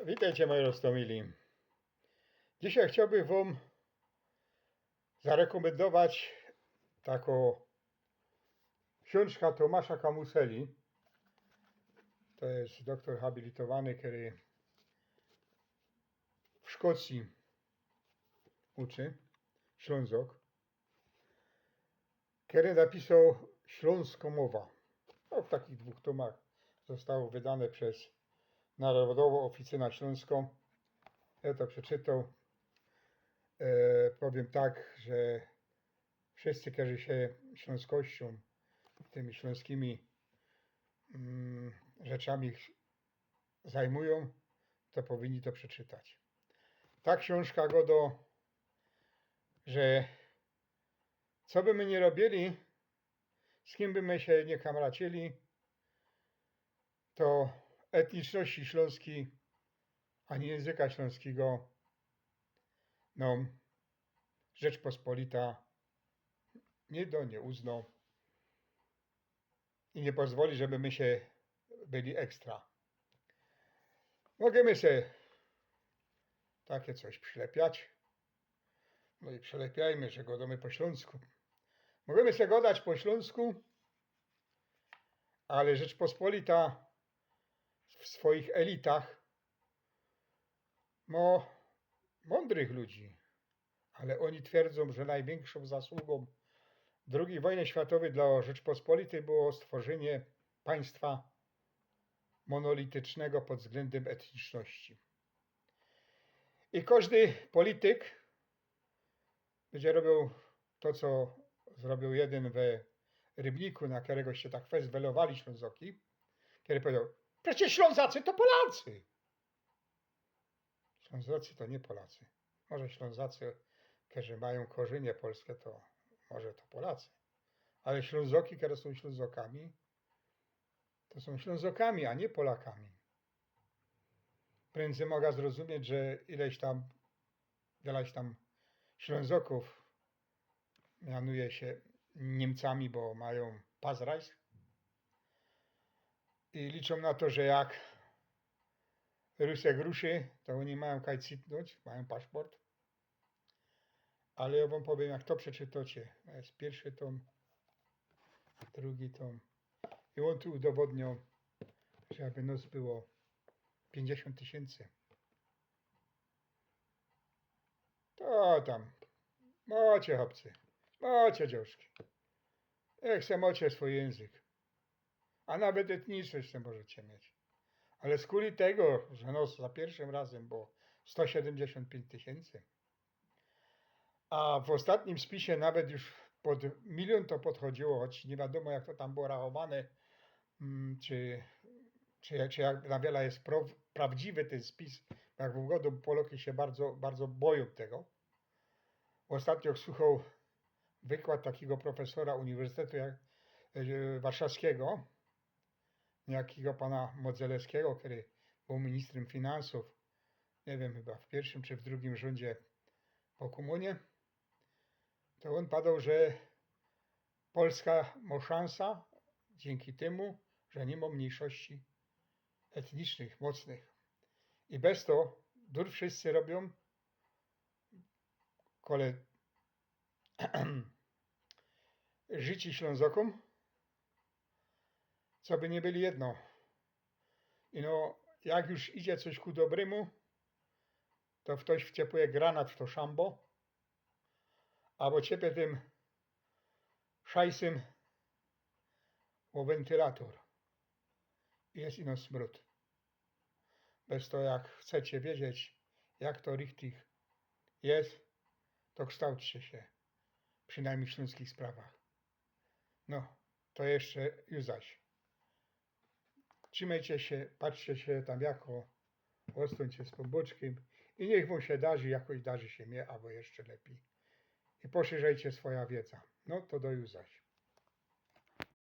Witajcie moi roztomili. Dzisiaj chciałbym Wam zarekomendować taką książkę Tomasza Kamuseli. To jest doktor habilitowany, który w Szkocji uczy, Ślązok, który napisał Śląsko Mowa. No, w takich 2 tomach zostało wydane przez Narodową Oficynę Śląską. Ja to przeczytał. Powiem tak, że wszyscy, którzy się śląskością, tymi śląskimi rzeczami zajmują, to powinni to przeczytać. Ta książka godo, że co by my nie robili, z kim by my się nie kamracili, to etniczności śląskiej, ani języka śląskiego, no, Rzeczpospolita nie uzna i nie pozwoli, żeby my się byli ekstra. Możemy sobie takie coś przylepiać. No i przylepiajmy, że godamy po śląsku. Możemy sobie godać po śląsku, ale Rzeczpospolita w swoich elitach ma mądrych ludzi, ale oni twierdzą, że największą zasługą II wojny światowej dla Rzeczpospolitej było stworzenie państwa monolitycznego pod względem etniczności. I każdy polityk będzie robił to, co zrobił jeden we Rybniku, na którego się tak fezwelowali Ślązoki, który powiedział: przecież Ślązacy to Polacy. Ślązacy to nie Polacy. Może Ślązacy, którzy mają korzenie polskie, to może to Polacy. Ale Ślązoki, które są Ślązokami, to są Ślązokami, a nie Polakami. Prędzej mogę zrozumieć, że ileś tam Ślązoków mianuje się Niemcami, bo mają Passreich i liczą na to, że jak Rusek ruszy, to oni mają kaj cipnąć, mają paszport. Ale ja wam powiem, jak to przeczytacie. To jest 1. tom, 2. tom. I on tu udowodnił, że aby nas było 50 000. To tam, macie chłopcy, macie dziążki. Jak se macie swój język. A nawet etniczność se możecie mieć. Ale z kuli tego, że nos za pierwszym razem było 175 000, a w ostatnim spisie nawet już pod 1 000 000 to podchodziło, choć nie wiadomo, jak to tam było rachowane, czy jak na wiele jest prawdziwy ten spis. Jak w ugodu Polacy się bardzo, bardzo boją tego. Ostatnio słuchał wykład takiego profesora Uniwersytetu Warszawskiego, niejakiego pana Modzelewskiego, który był ministrem finansów, nie wiem, chyba w 1. czy w 2. rządzie po komunie. To on padał, że Polska ma szansę dzięki temu, że nie ma mniejszości etnicznych, mocnych. I bez to dur wszyscy robią, kole życi Ślązokom, co by nie byli jedno. I no, jak już idzie coś ku dobremu, to ktoś wciepuje granat w to szambo, albo ciepie tym szajsym o wentylator. I jest ino smród. Bez to, jak chcecie wiedzieć, jak to richtig jest, to kształćcie się, przynajmniej w śląskich sprawach. No, to jeszcze już zaś. Trzymajcie się, patrzcie się tam jako, ostońcie z poboczkiem i niech wam się darzy, jakoś darzy się mnie, albo jeszcze lepiej. I poszerzajcie swoja wiedza. No to do już zaś.